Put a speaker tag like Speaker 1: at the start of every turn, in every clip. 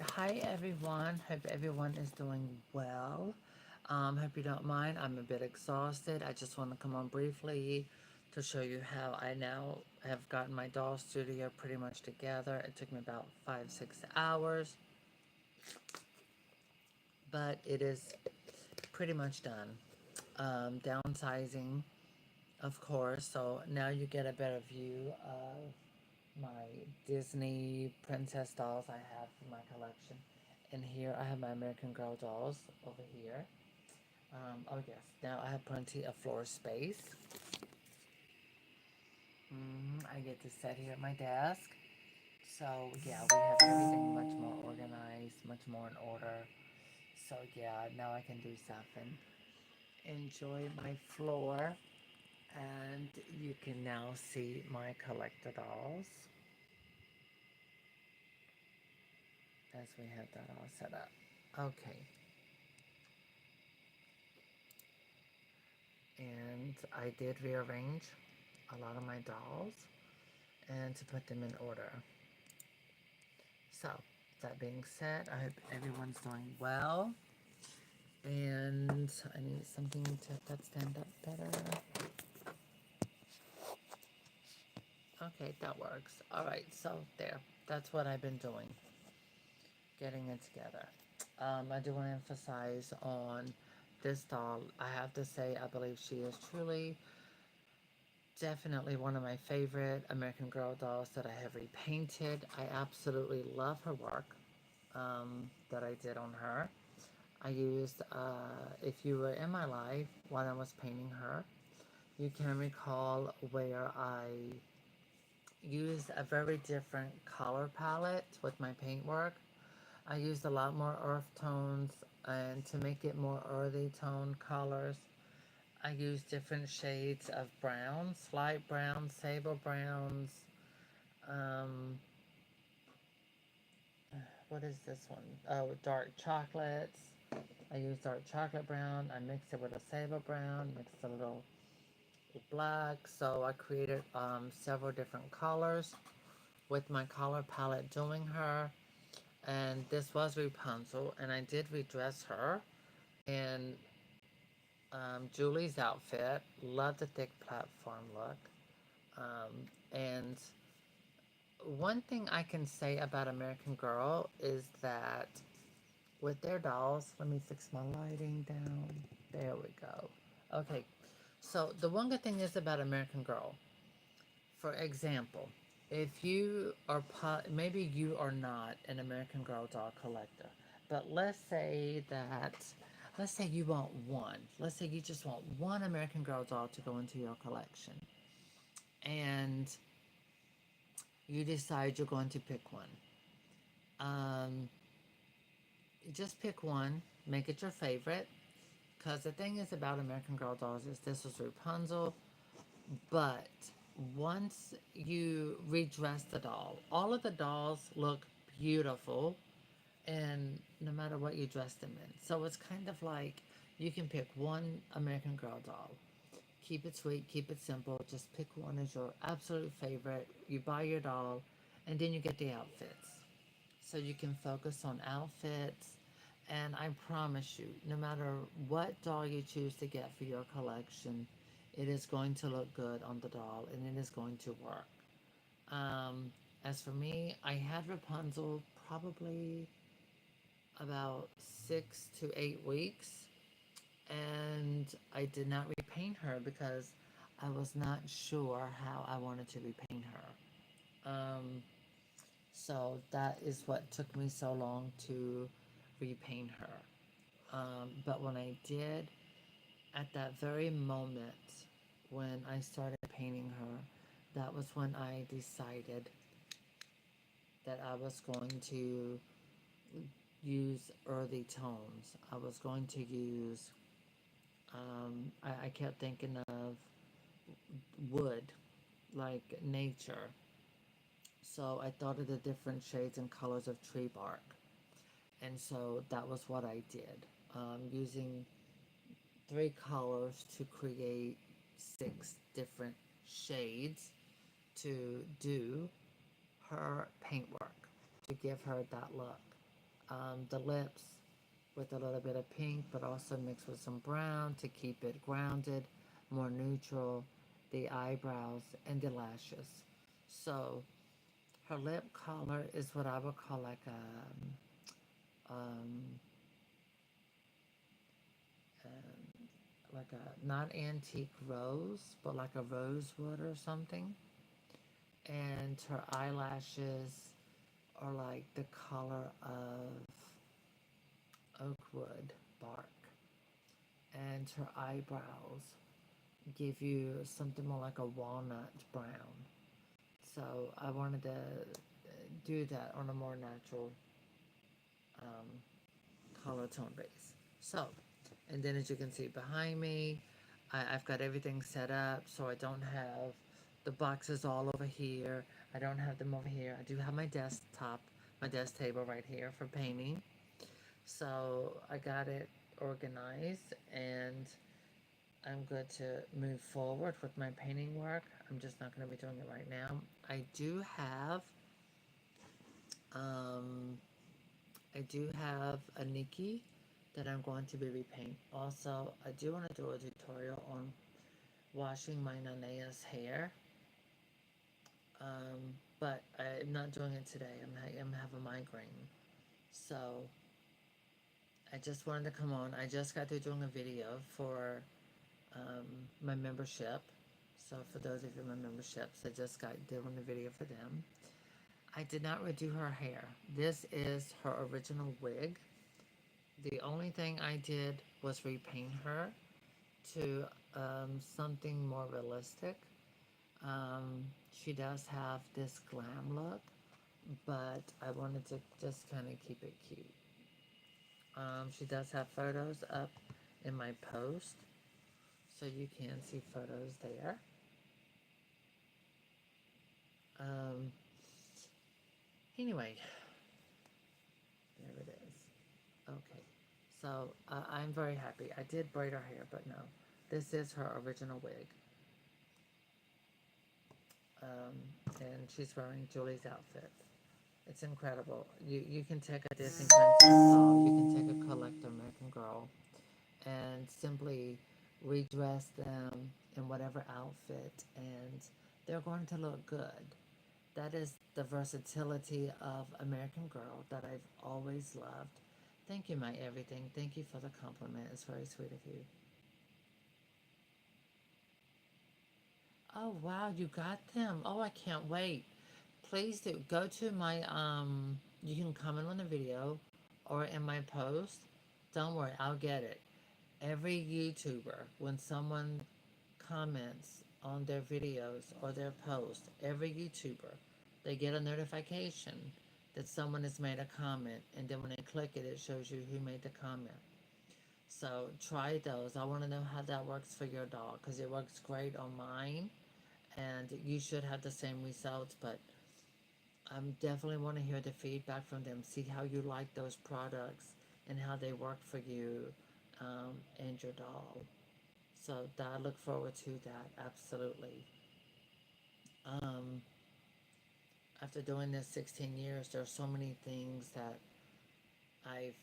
Speaker 1: Hi everyone. Hope everyone is doing well. Hope you don't mind. I'm a bit exhausted. I just want to come on briefly to show you how I now have gotten my doll studio pretty much together. It took me about 5-6 hours, but it is pretty much done. Downsizing, of course, so now you get a better view of my Disney princess dolls I have in my collection. And here I have my American Girl dolls over here. Oh yes, now I have plenty of floor space. I get to sit here at my desk. So yeah, we have everything much more organized, much more in order. So yeah, now I can do stuff and enjoy my floor. And you can now see my collector dolls as we have that all set up. Okay, and I did rearrange a lot of my dolls and to put them in order. So, that being said, I hope everyone's doing well. And I need something to have that stand up better. Okay, that works. Alright, so there. That's what I've been doing. Getting it together. I do want to emphasize on this doll. I have to say, I believe she is truly definitely one of my favorite American Girl dolls that I have repainted. I absolutely love her work that I did on her. I used, if you were in my life while I was painting her, you can recall where I used a very different color palette with my paintwork. I used a lot more earth tones and to make it more earthy tone colors. I use different shades of browns, light browns, sable browns. Um, what is this one? Oh, dark chocolates. I use dark chocolate brown. I mixed it with a sable brown, mixed a little black. So I created several different colors with my color palette doing her. And this was Rapunzel, and I did redress her. And Julie's outfit. Love the thick platform look. And one thing I can say about American Girl is that with their dolls, let me fix my lighting down. There we go. Okay, so the one good thing is about American Girl, for example, if you are, maybe you are not an American Girl doll collector, but let's say you want one. Let's say you just want one American Girl doll to go into your collection. And you decide you're going to pick one. Um, just pick one, make it your favorite. Because the thing is about American Girl dolls is this was Rapunzel, but once you redress the doll, all of the dolls look beautiful, and no matter what you dress them in. So it's kind of like you can pick one American Girl doll. Keep it sweet, keep it simple, just pick one as your absolute favorite. You buy your doll, and then you get the outfits. So you can focus on outfits. And I promise you, no matter what doll you choose to get for your collection, it is going to look good on the doll and it is going to work. As for me, I had Rapunzel probably about 6 to 8 weeks, and I did not repaint her because I was not sure how I wanted to repaint her. So that is what took me so long to repaint her. But when I did, at that very moment when I started painting her, that was when I decided that I was going to use earthy tones. I was going to use, I kept thinking of wood, like nature. So I thought of the different shades and colors of tree bark. And so that was what I did, using 3 colors to create 6 different shades to do her paintwork, to give her that look. the lips with a little bit of pink, but also mixed with some brown to keep it grounded, more neutral, the eyebrows, and the lashes. So her lip color is what I would call like a not antique rose, but like a rosewood or something. And her eyelashes are like the color of oak wood bark. And her eyebrows give you something more like a walnut brown. So I wanted to do that on a more natural um, color tone base. So, and then as you can see behind me, I've got everything set up so I don't have the boxes all over here. I don't have them over here. I do have my desktop, my desk table right here for painting. So I got it organized and I'm good to move forward with my painting work. I'm just not going to be doing it right now. I do have um, I do have a Nikki that I'm going to be repaint. Also, I do want to do a tutorial on washing my Nanea's hair, but I'm not doing it today. I'm have a migraine, so I just wanted to come on. I just got through doing a video for um, my membership. So for those of you in my memberships, I just got doing the video for them. I did not redo her hair. This is her original wig. The only thing I did was repaint her to something more realistic. She does have this glam look, but I wanted to just kind of keep it cute. She does have photos up in my post, so you can see photos there. Um, anyway, there it is. Okay, so I'm very happy. I did braid her hair, but no, this is her original wig. And she's wearing Julie's outfit. It's incredible. You can take a Disney princess doll, you can take a collector American Girl, and simply redress them in whatever outfit, and they're going to look good. That is the versatility of American Girl that I've always loved. Thank you, my everything. Thank you for the compliment. It's very sweet of you. Oh wow, you got them. Oh, I can't wait. Please do go to my you can comment on the video or in my post. Don't worry, I'll get it. Every YouTuber, when someone comments on their videos or their posts, every YouTuber, they get a notification that someone has made a comment, and then when they click it, it shows you who made the comment. So try those. I want to know how that works for your dog because it works great on mine, and you should have the same results. But I definitely want to hear the feedback from them. See how you like those products and how they work for you and your dog. So that, I look forward to that, absolutely. Um, After doing this 16 years, there are so many things that I've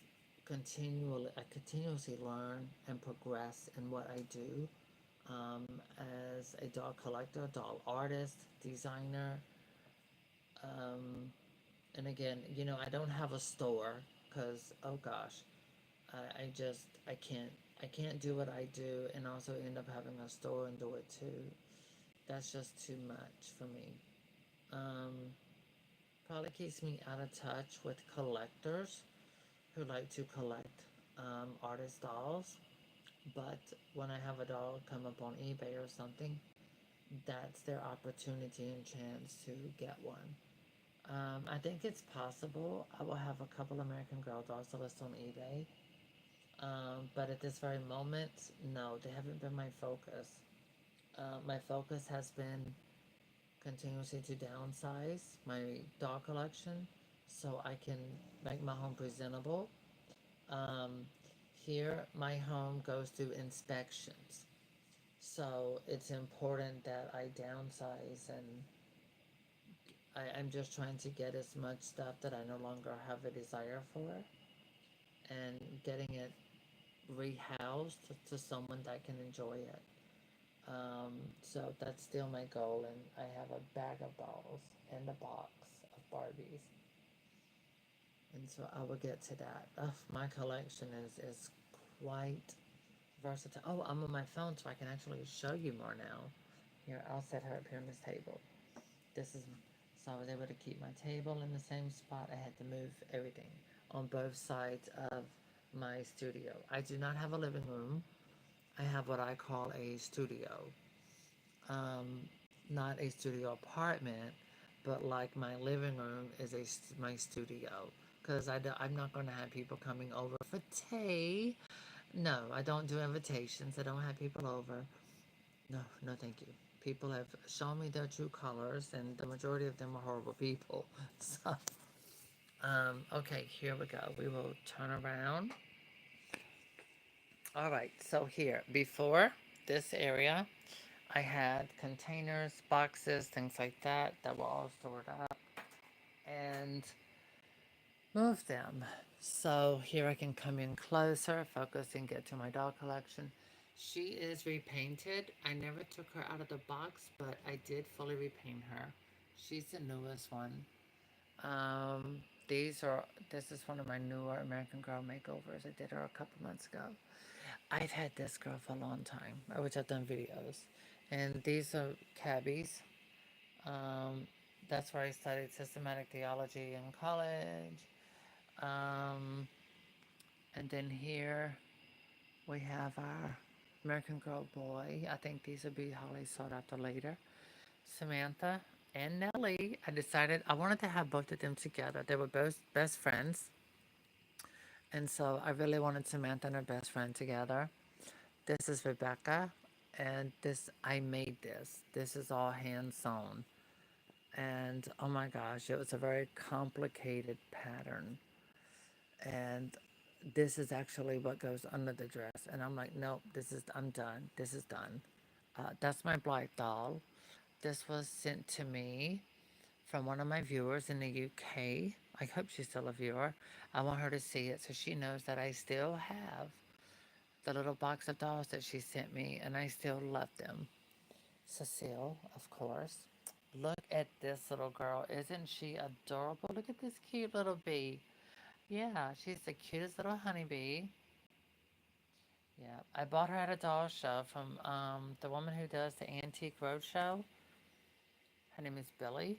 Speaker 1: I continuously learn and progress in what I do um, as a doll collector, doll artist, designer. Um, and again, I don't have a store because, oh gosh, I can't do what I do and also end up having a store and do it too. That's just too much for me. Um, Probably keeps me out of touch with collectors who like to collect artist dolls. But when I have a doll come up on eBay or something, that's their opportunity and chance to get one. I think it's possible I will have a couple American Girl dolls to list on eBay. But at this very moment, no, they haven't been my focus. My focus has been continuously to downsize my doll collection so I can make my home presentable. Um, Here, my home goes through inspections. So it's important that I downsize, and I'm just trying to get as much stuff that I no longer have a desire for. and getting it rehoused to someone that can enjoy it. So that's still my goal, and I have a bag of dolls and a box of Barbies, and so I will get to that. My collection is quite versatile. Oh, I'm on my phone, so I can actually show you more now. Here, I'll set her up here on this table. This is so I was able to keep my table in the same spot. I had to move everything on both sides of my studio. I do not have a living room. I have what I call a studio. Um, Not a studio apartment, but like my living room is my studio. Because I'm not going to have people coming over for tea. No, I don't do invitations. I don't have people over. No, no, thank you. People have shown me their true colors, and the majority of them are horrible people. So, okay, here we go. We will turn around. All right, so here, before this area, I had containers, boxes, things like that were all stored up and move them. So here I can come in closer, focus and get to my doll collection. She is repainted. I never took her out of the box, but I did fully repaint her. She's the newest one. Um, this is one of my newer American Girl makeovers. I did her a couple months ago. I've had this girl for a long time, which I've done videos. And these are cabbies. Um, that's where I studied systematic theology in college. Um, and then here we have our American Girl boy. I think these will be highly sought after later. Samantha and Nellie. I decided I wanted to have both of them together. They were both best friends. And so I really wanted Samantha and her best friend together. This is Rebecca. And I made this. This is all hand sewn. And oh my gosh, it was a very complicated pattern. And this is actually what goes under the dress. And I'm like, nope, I'm done. This is done. That's my Blythe doll. This was sent to me from one of my viewers in the UK. I hope she's still a viewer. I want her to see it so she knows that I still have the little box of dolls that she sent me and I still love them. Cecile, of course. Look at this little girl. Isn't she adorable? Look at this cute little bee. Yeah, she's the cutest little honeybee. Yeah, I bought her at a doll show from the woman who does the Antique Roadshow. Her name is Billy.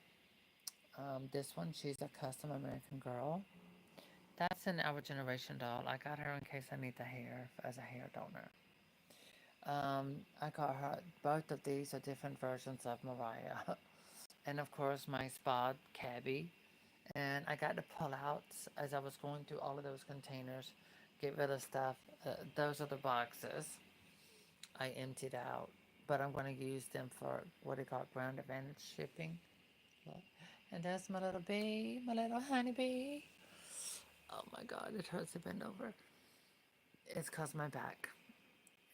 Speaker 1: This one, she's a custom American Girl. That's an Our Generation doll. I got her in case I need the hair as a hair donor. I got her, both of these are different versions of Mariah. And of course, my spa cabbie. And I got to pull out as I was going through all of those containers, get rid of stuff. Those are the boxes I emptied out, but I'm going to use them for what they call Ground Advantage shipping. Look. And that's my little bee, my little honeybee. Oh my God, it hurts to bend over. It's caused my back.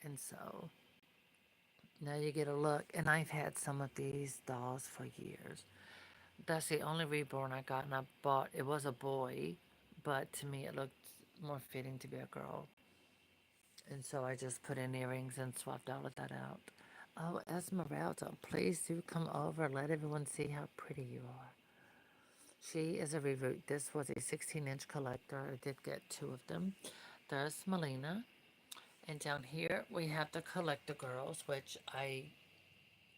Speaker 1: And so now you get a look. And I've had some of these dolls for years. That's the only reborn I got, and I bought. It was a boy, but to me it looked more fitting to be a girl. And so I just put in earrings and swapped all of that out. Oh, Esmeralda, please do come over. Let everyone see how pretty you are. She is a reboot. This was a 16-inch collector. I did get two of them. There's Selena. And down here we have the collector girls, which I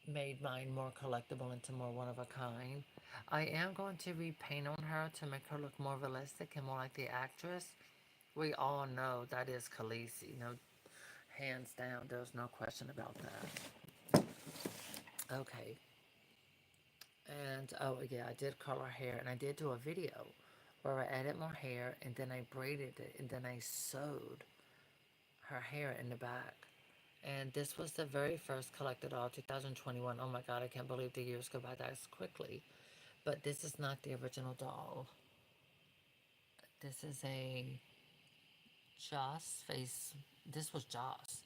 Speaker 1: made mine more collectible into more one of a kind. I am going to repaint on her to make her look more realistic and more like the actress. We all know that is Khaleesi. No, hands down, there's no question about that. Okay. And oh yeah, I did curl her hair and I did do a video where I added more hair and then I braided it and then I sewed her hair in the back. And this was the very first collected doll, 2021. Oh my God, I can't believe the years go by that quickly. But this is not the original doll. This is a Joss face. This was Joss.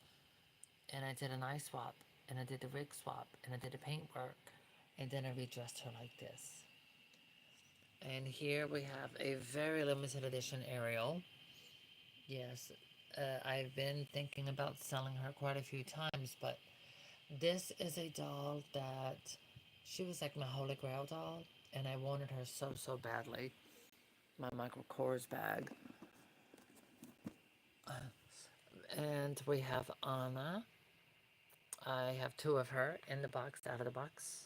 Speaker 1: And I did an eye swap. And I did the wig swap. And I did the paint work. And then I redressed her like this. And here we have a very limited edition Ariel. Yes, I've been thinking about selling her quite a few times, but this is a doll that she was like my holy grail doll, and I wanted her so, so badly. My Michael Kors bag. And we have Anna. I have two of her in the box, out of the box.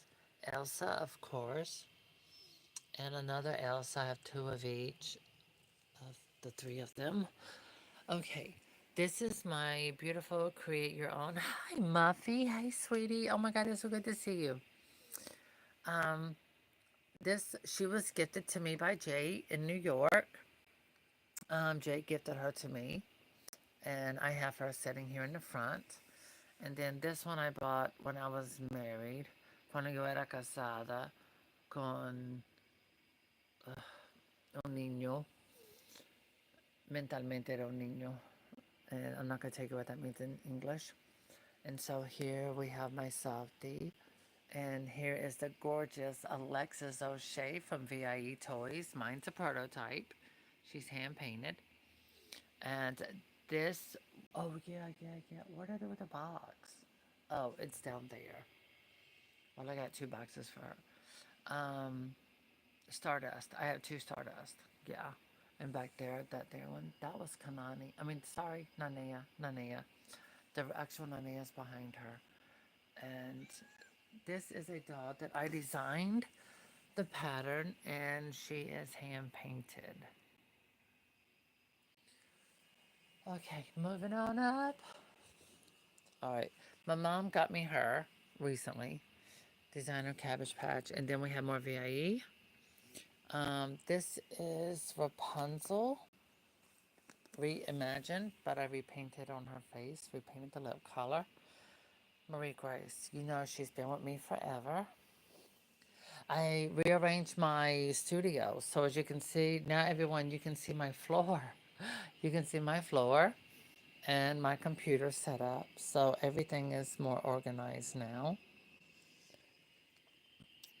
Speaker 1: Elsa, of course, and another Elsa. I have two of each of the three of them. Okay, this is my beautiful create your own. Hi, Muffy. Hey, sweetie. Oh my God, it's so good to see you. Um, this she was gifted to me by Jay in New York. Jay gifted her to me, and I have her sitting here in the front. And then this one I bought when I was married, cuando yo era casada con un niño. Mentalmente era un niño. And I'm not going to tell you what that means in English. And so here we have my softie. And here is the gorgeous Alexis O'Shea from VIE Toys. Mine's a prototype. She's hand painted. And this, oh yeah, yeah, yeah. What did I do with the box? Oh, it's down there. Well, I got two boxes for her. Stardust. I have two Stardust. Yeah. And back there, that there one, that was Kanani. I mean, sorry, Nanea. Nanea. The actual Nanea is behind her. And this is a doll that I designed the pattern, and she is hand painted. Okay, moving on up. All right, my mom got me her recently, designer Cabbage Patch, and then we have more VIE. This is Rapunzel reimagined, but I repainted on her face, repainted the lip color. Marie Grace, you know she's been with me forever. I rearranged my studio, so as you can see, now everyone, you can see my floor. You can see my floor and my computer set up, so everything is more organized now.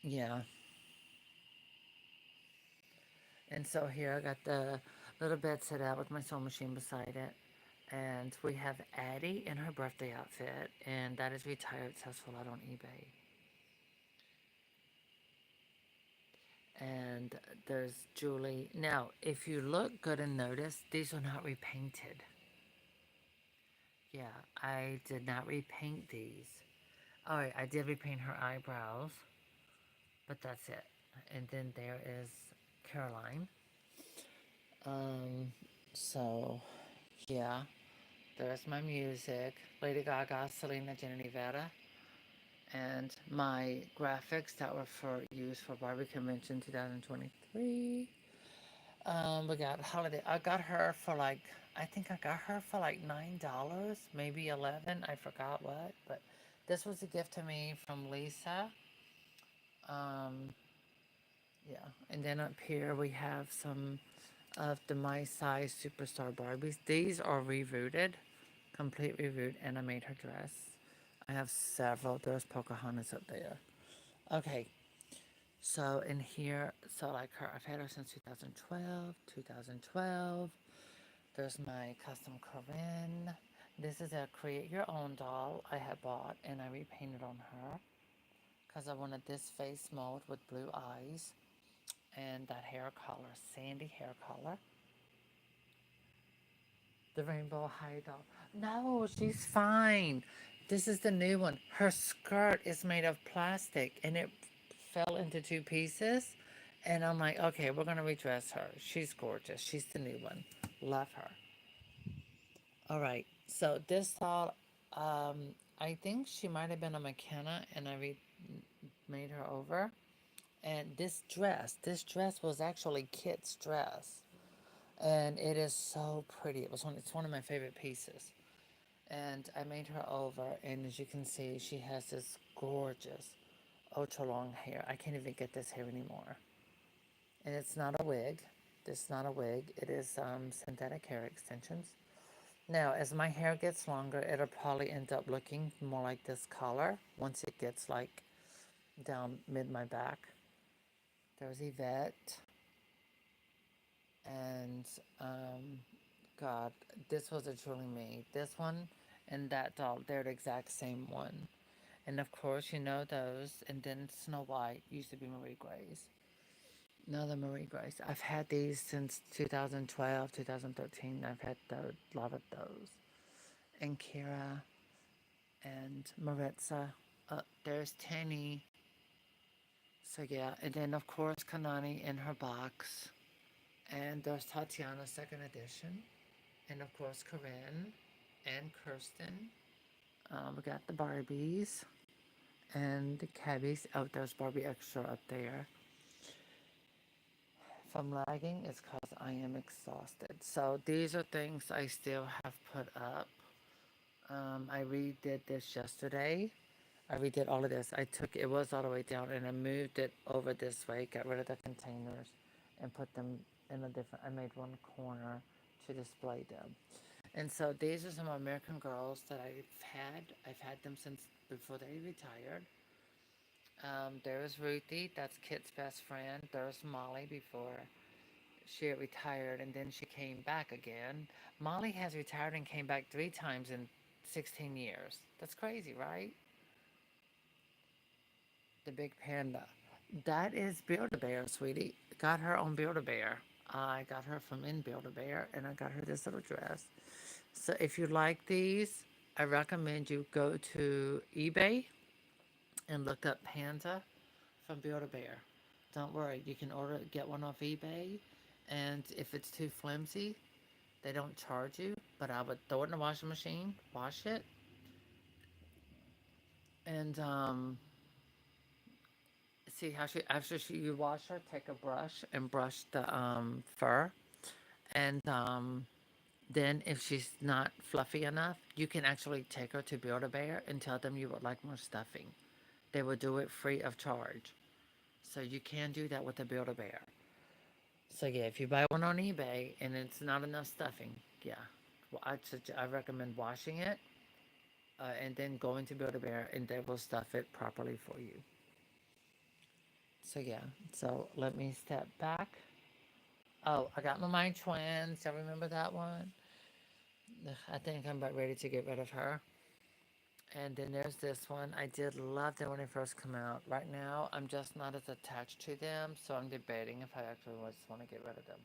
Speaker 1: Yeah, and so here I got the little bed set out with my sewing machine beside it. And we have Addie in her birthday outfit, and that is retired, sells a lot on eBay. And there's Julie. Now, if you look good and notice, these are not repainted. Yeah, I did not repaint these. All right, I did repaint her eyebrows, but that's it. And then there is Caroline. Um, so yeah, there's my music. Lady Gaga, Selena, Jenna Nevada. And my graphics that were for use for Barbie Convention 2023. We got holiday. I got her for like, I think I got her for like $9, maybe 11. I forgot what, but this was a gift to me from Lisa. Um, yeah, and then up here we have some of the My Size Superstar Barbies. These are rerouted, complete reroute, and I made her dress. I have several. There's Pocahontas up there. Okay, so in here, so like her, I've had her since 2012, 2012. There's my custom Corinne. This is a create your own doll I had bought and I repainted on her because I wanted this face mold with blue eyes and that hair color, sandy hair color. The rainbow high doll. No, she's fine. This is the new one. Her skirt is made of plastic and it fell into two pieces. And I'm like, okay, we're going to redress her. She's gorgeous. She's the new one. Love her. All right. So this doll, I think she might have been a McKenna and made her over. And this dress was actually Kit's dress. And it is so pretty. It's one of my favorite pieces. And I made her over, and as you can see, she has this gorgeous ultra long hair. I can't even get this hair anymore. And it's not a wig. This is not a wig. It is synthetic hair extensions. Now, as my hair gets longer, it'll probably end up looking more like this color once it gets like down mid my back. There's Yvette and God, this was a truly me. This one and that doll, they're the exact same one. And of course, you know those. And then Snow White used to be Marie Grace. Another Marie Grace. I've had these since 2012, 2013. I've had a lot of those. And Kira and Maritza. There's Tanny. So yeah, and then of course Kanani in her box. And there's Tatiana second edition. And of course Corinne and Kirsten. We got the Barbies and the Cabbies. Oh, there's Barbie Extra up there. If I'm lagging, it's because I am exhausted. So these are things I still have put up. I redid this yesterday. I redid all of this. I took it was all the way down and I moved it over this way, got rid of the containers, and put them in a different. I made one corner to display them. And so these are some American Girls that I've had. I've had them since before they retired. There's Ruthie, that's Kit's best friend. There's Molly before she had retired and then she came back again. Molly has retired and came back 3 times in 16 years. That's crazy, right? The big panda. That is Build-A-Bear, sweetie. Got her on Build-A-Bear. I got her from in Build-A-Bear and I got her this little dress. So if you like these, I recommend you go to eBay and look up Panda from Build-A-Bear. Don't worry, you can get one off eBay, and if it's too flimsy, they don't charge you. But I would throw it in the washing machine, wash it, and see how you wash her, take a brush and brush the fur, and then if she's not fluffy enough, you can actually take her to Build-A-Bear and tell them you would like more stuffing. They will do it free of charge. So you can do that with a Build-A-Bear. So yeah, if you buy one on eBay and it's not enough stuffing, yeah, well, I recommend washing it and then going to Build-A-Bear and they will stuff it properly for you. So yeah, so let me step back. Oh, I got my twins. I remember that one. I think I'm about ready to get rid of her. And then there's this one. I did love them when they first come out. Right now, I'm just not as attached to them, so I'm debating if I actually just want to get rid of them.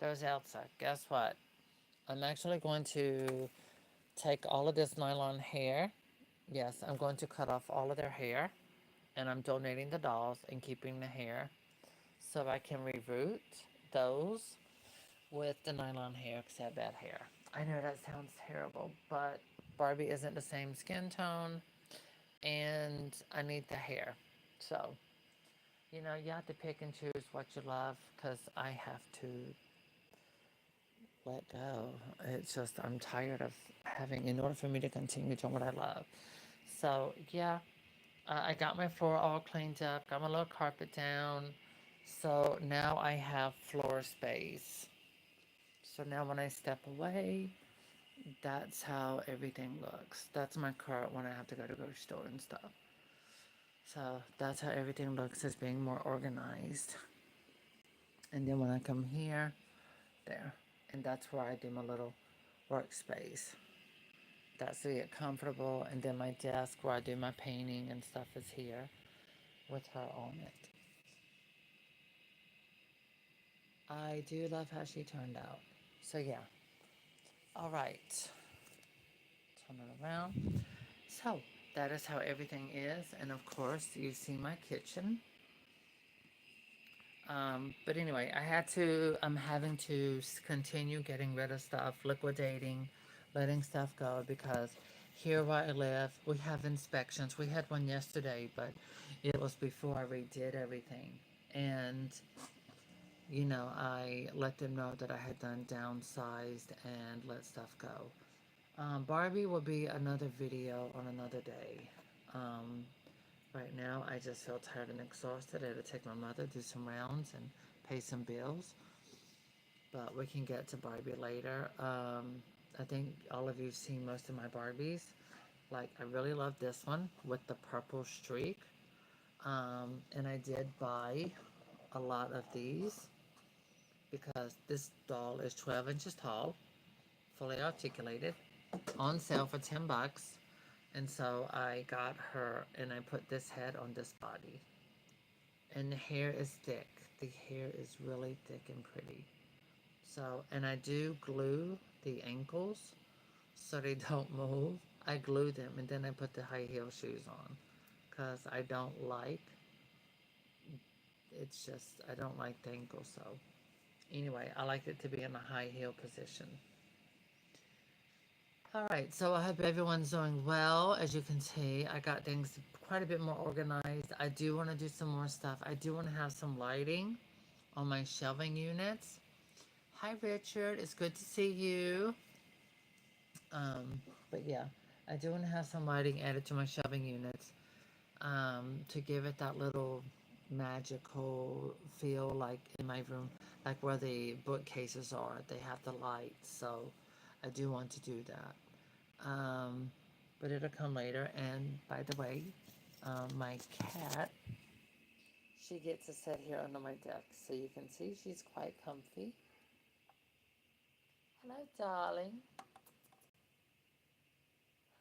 Speaker 1: There's Elsa. Guess what? I'm actually going to take all of this nylon hair. Yes, I'm going to cut off all of their hair. And I'm donating the dolls and keeping the hair so I can reroot those with the nylon hair because I have bad hair. I know that sounds terrible, but Barbie isn't the same skin tone and I need the hair. So, you have to pick and choose what you love because I have to let go. It's just, I'm tired of having, in order for me to continue doing what I love. So, yeah, I got my floor all cleaned up, got my little carpet down. So now I have floor space. So now when I step away, that's how everything looks. That's my cart when I have to go to the grocery store and stuff. So that's how everything looks as being more organized. And then when I come here, there. And that's where I do my little workspace. That's to get comfortable. And then my desk where I do my painting and stuff is here with her on it. I do love how she turned out. So yeah. All right. Turn it around. So that is how everything is. And of course, you see my kitchen. But anyway, I'm having to continue getting rid of stuff, liquidating, letting stuff go because here where I live, we have inspections. We had one yesterday, but it was before I redid everything. And, I let them know that I had done downsized and let stuff go. Barbie will be another video on another day. Um, Right now, I just feel tired and exhausted. I had to take my mother, do some rounds, and pay some bills. But we can get to Barbie later. I think all of you have seen most of my Barbies. Like, I really love this one with the purple streak. And I did buy a lot of these because this doll is 12 inches tall. fully articulated, on sale for $10. And so I got her and I put this head on this body. And the hair is thick. The hair is really thick and pretty. So, and I do glue the ankles so they don't move. I glue them and then I put the high heel shoes on because I don't like, it's just, I don't like the ankle. So anyway, I like it to be in a high heel position. All right, so I hope everyone's doing well. As you can see, I got things quite a bit more organized. I do want to do some more stuff. I do want to have some lighting on my shelving units. Hi, Richard. It's good to see you. But yeah, I do want to have some lighting added to my shelving units to give it that little magical feel, like in my room, like where the bookcases are. They have the lights, so I do want to do that. But it'll come later. And by the way, my cat, she gets to sit here under my desk, so you can see she's quite comfy. Hello, darling.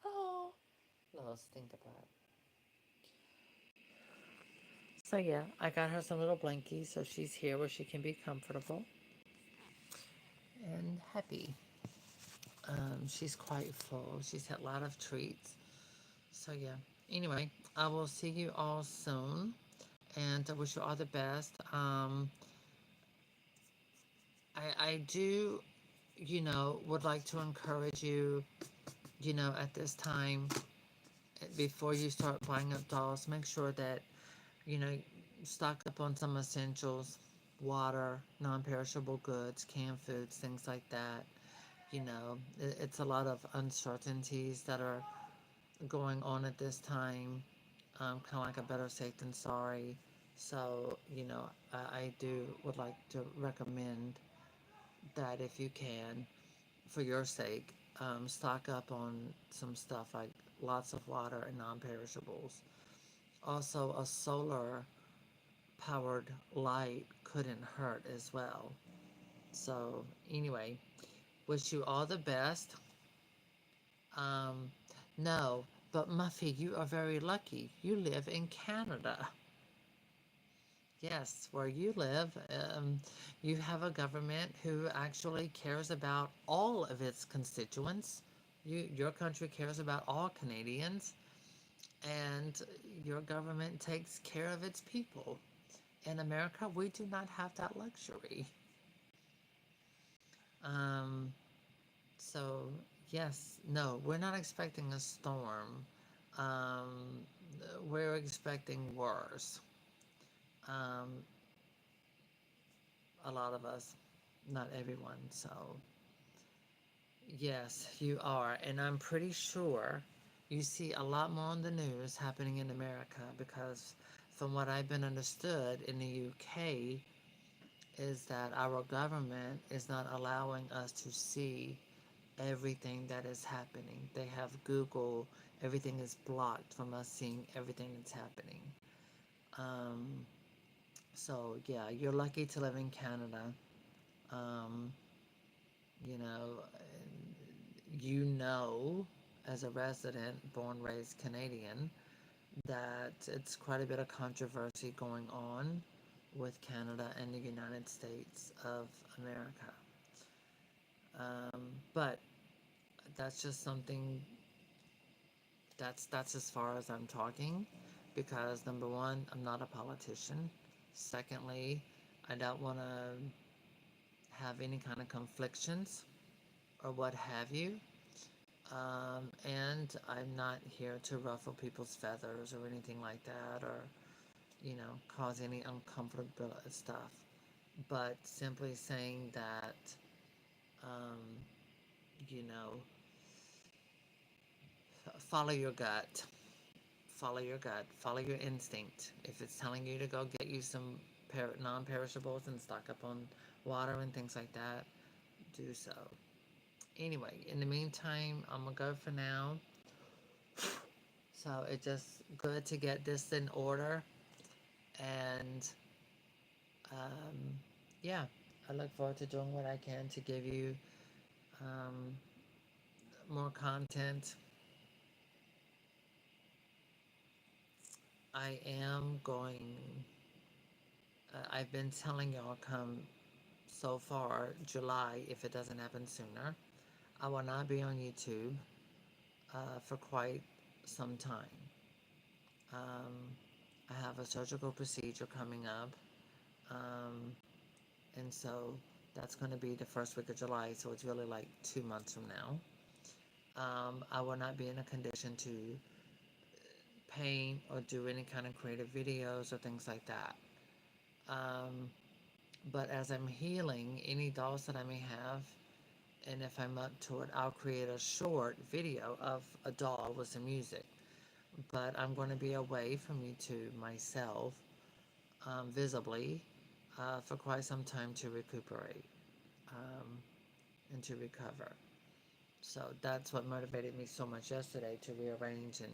Speaker 1: Oh, little stink about. So yeah, I got her some little blankies, so she's here where she can be comfortable and happy. She's quite full. She's had a lot of treats. So yeah. Anyway, I will see you all soon, and I wish you all the best. I do, would like to encourage you, at this time, before you start buying up dolls, make sure that, you know, stock up on some essentials, water, non-perishable goods, canned foods, things like that. It's a lot of uncertainties that are going on at this time, kind of like a better safe than sorry. So, I do would like to recommend that if you can, for your sake, stock up on some stuff like lots of water and non-perishables. Also, a solar powered light couldn't hurt as well. So, anyway, wish you all the best. Um, no, but Muffy, you are very lucky. You live in Canada. Yes, where you live, you have a government who actually cares about all of its constituents. Your country cares about all Canadians, and your government takes care of its people. In America, we do not have that luxury. Um, so, yes, no, we're not expecting a storm. Um, we're expecting worse. Um, a lot of us, not everyone. So, yes, you are. And I'm pretty sure you see a lot more on the news happening in America because, from what I've been understood in the UK, is that our government is not allowing us to see everything that is happening. They have Google, everything is blocked from us seeing everything that's happening. Um, so, yeah, you're lucky to live in Canada. Um, you know, you know, as a resident, born, raised Canadian, that it's quite a bit of controversy going on with Canada and the United States of America. But that's just something that's as far as I'm talking because number one, I'm not a politician. Secondly, I don't want to have any kind of conflictions or what have you. And I'm not here to ruffle people's feathers or anything like that or, cause any uncomfortable stuff. But simply saying that, um, you know, follow your gut. Follow your gut. Follow your instinct. If it's telling you to go get you some non-perishables and stock up on water and things like that, do so. Anyway, in the meantime, I'm gonna go for now. So it's just good to get this in order. And um, yeah, I look forward to doing what I can to give you um, more content. I am going, I've been telling y'all come so far July, if it doesn't happen sooner, I will not be on YouTube for quite some time. Um, I have a surgical procedure coming up, um, and so that's going to be the first week of July, so it's really like 2 months from now. I will not be in a condition to paint or do any kind of creative videos or things like that. Um, but as I'm healing, any dolls that I may have, and if I'm up to it, I'll create a short video of a doll with some music. But I'm going to be away from YouTube myself, visibly, for quite some time to recuperate um, and to recover. So that's what motivated me so much yesterday to rearrange and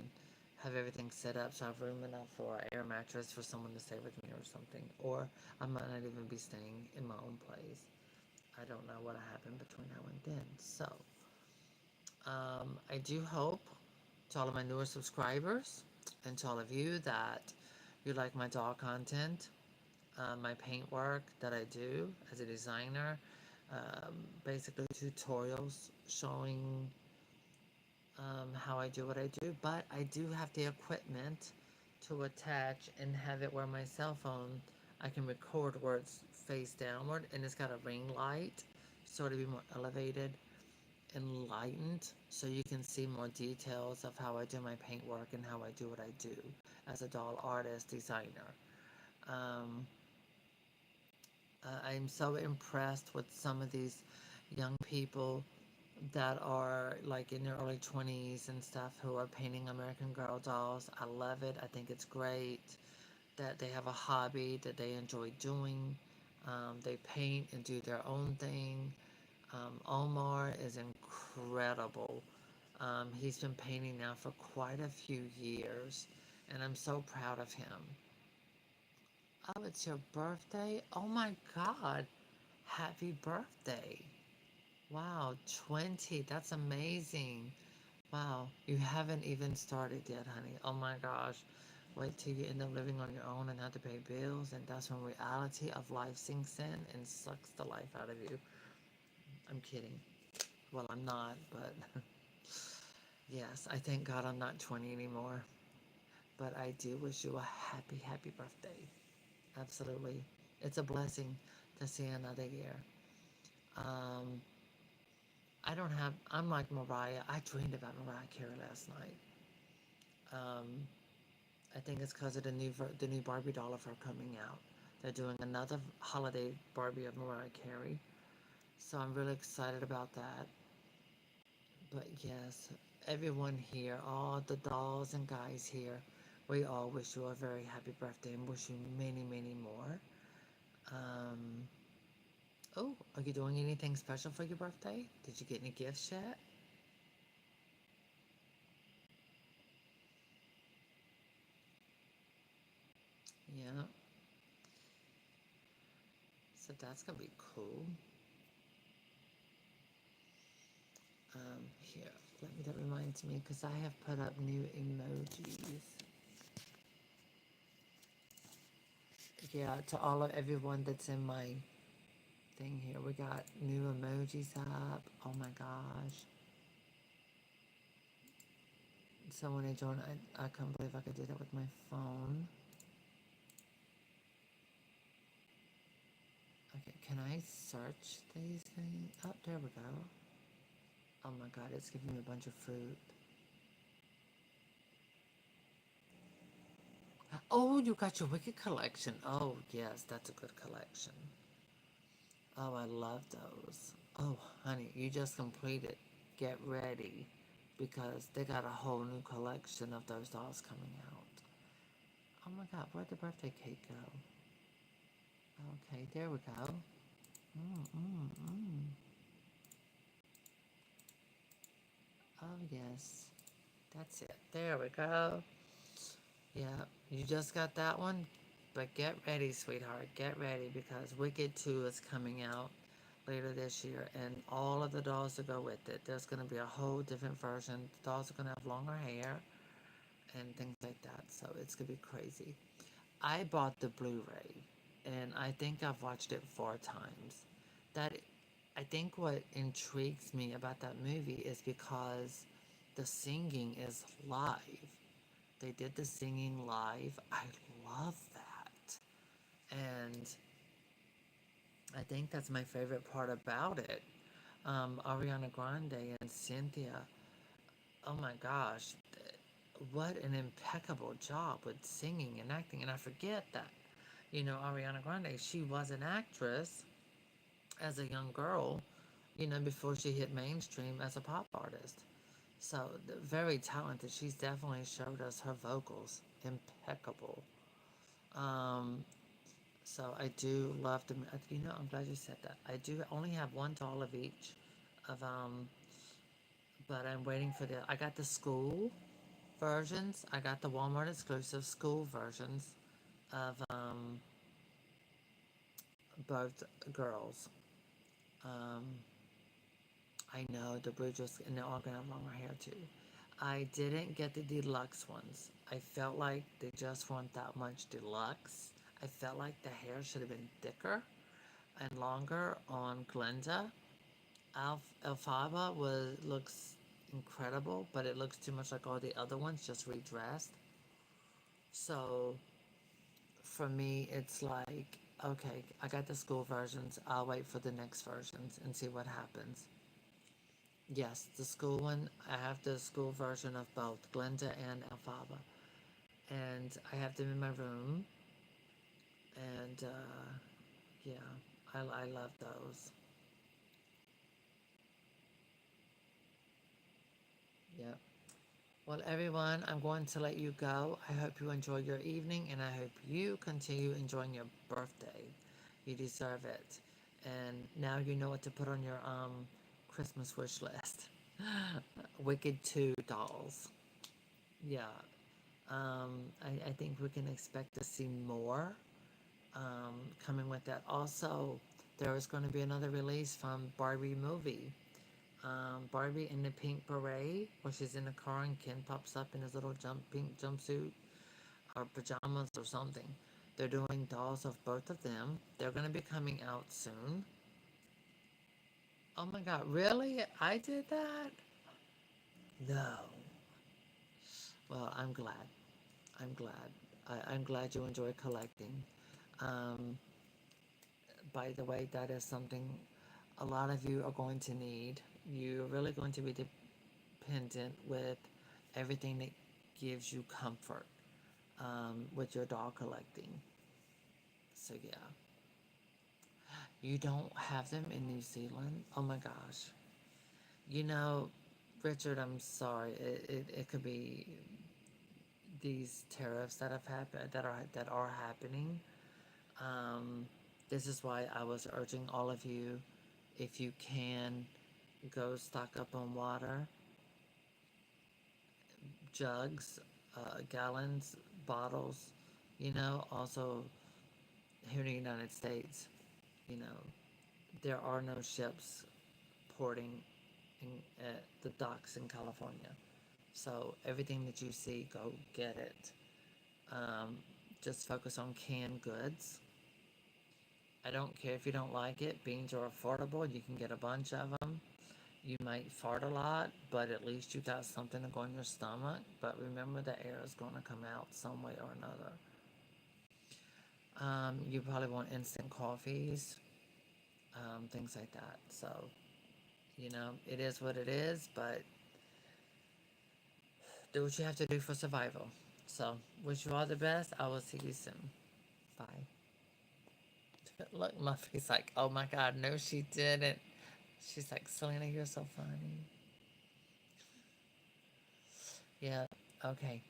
Speaker 1: have everything set up so I have room enough for an air mattress for someone to stay with me or something. Or I might not even be staying in my own place. I don't know what'll happen between now and then. So I do hope to all of my newer subscribers and to all of you that you like my doll content, my paint work that I do as a designer, basically tutorials showing how I do what I do, but I do have the equipment to attach and have it where my cell phone, I can record where it's face downward and it's got a ring light, so to be more elevated, enlightened, so you can see more details of how I do my paint work and how I do what I do as a doll artist, designer. Um, I'm so impressed with some of these young people that are like in their early 20s and stuff who are painting American Girl dolls. I love it. I think it's great that they have a hobby that they enjoy doing. They paint and do their own thing. Omar is incredible. He's been painting now for quite a few years, and I'm so proud of him. Oh, it's your birthday? Oh my God. Happy birthday. Wow, 20. That's amazing. Wow, you haven't even started yet, honey. Oh my gosh. Wait till you end up living on your own and have to pay bills, and that's when reality of life sinks in and sucks the life out of you. I'm kidding. Well, I'm not, but yes, I thank God I'm not 20 anymore. But I do wish you a happy, happy birthday. Absolutely. It's a blessing to see another year. Um, I don't have, I'm like Mariah. I dreamed about Mariah Carey last night. Um, I think it's because of the new Barbie doll of her coming out. They're doing another holiday Barbie of Mariah Carey. So I'm really excited about that. But yes, everyone here, all the dolls and guys here, we all wish you a very happy birthday and wish you many, many more. Um, oh, are you doing anything special for your birthday? Did you get any gifts yet? Yeah, so that's gonna be cool. Here, let me, that reminds me, because I have put up new emojis. Yeah, to all of everyone that's in my thing here, we got new emojis up. Oh my gosh. So when I joined, I can't believe I could do that with my phone. Okay, can I search these things? Oh, there we go. Oh my god, it's giving me a bunch of fruit. Oh, you got your Wicked collection. Oh, yes, that's a good collection. Oh, I love those. Oh, honey, you just completed. Get ready because they got a whole new collection of those dolls coming out. Oh my god, where'd the birthday cake go? Okay, there we go. Mm, mm, mm. Oh, yes. That's it. There we go. Yeah, you just got that one. But get ready, sweetheart. Get ready because Wicked 2 is coming out later this year, and all of the dolls to go with it. There's going to be a whole different version. The dolls are going to have longer hair and things like that. So it's going to be crazy. I bought the Blu-ray, and I think I've watched it 4 times. That I think what intrigues me about that movie is because the singing is live. They did the singing live. I love that. And I think that's my favorite part about it. Ariana Grande and Cynthia, oh my gosh, what an impeccable job with singing and acting. And I forget that, Ariana Grande, she was an actress as a young girl, before she hit mainstream as a pop artist. So, very talented. She's definitely showed us her vocals. Impeccable. Um, so I do love them. I'm glad you said that. I do only have one doll of each of but I'm waiting for I got the school versions. I got the Walmart exclusive school versions of both girls. Um, I know the Bridges, and they're all gonna have longer hair too. I didn't get the deluxe ones. I felt like they just weren't that much deluxe. I felt like the hair should have been thicker and longer on Glenda. Alfaba looks incredible, but it looks too much like all the other ones, just redressed. So for me, it's like, okay, I got the school versions. I'll wait for the next versions and see what happens. Yes, the school one. I have the school version of both Glenda and Alfaba, and I have them in my room. And yeah, I love those. Yep. Well, everyone, I'm going to let you go. I hope you enjoy your evening, and I hope you continue enjoying your birthday. You deserve it. And now you know what to put on your Christmas wish list. Wicked 2 dolls. Yeah. I think we can expect to see more coming with that. Also, there is going to be another release from Barbie movie. Barbie in the pink beret, where she's in the car and Ken pops up in his little pink jumpsuit or pajamas or something. They're doing dolls of both of them. They're going to be coming out soon. Oh my god, really? I did that? No. Well, I'm glad. I'm glad. I'm glad you enjoy collecting. Um, by the way, that is something a lot of you are going to need. You're really going to be dependent with everything that gives you comfort with your doll collecting. So, yeah. You don't have them in New Zealand? Oh my gosh. You know, Richard, I'm sorry. It could be these tariffs that have happened that are happening. Um, this is why I was urging all of you, if you can, go stock up on water, jugs, gallons, bottles. Also here in the United States, you know, there are no ships porting at the docks in California. So everything that you see, go get it. Um, just focus on canned goods. I don't care if you don't like it. Beans are affordable. You can get a bunch of them. You might fart a lot, but at least you got something to go in your stomach. But remember, the air is going to come out some way or another. You probably want instant coffees, things like that. So, it is what it is, but do what you have to do for survival. So, wish you all the best. I will see you soon. Bye. Look, Muffy's like, oh my god, no, she didn't. She's like, Selena, you're so funny. Yeah, okay.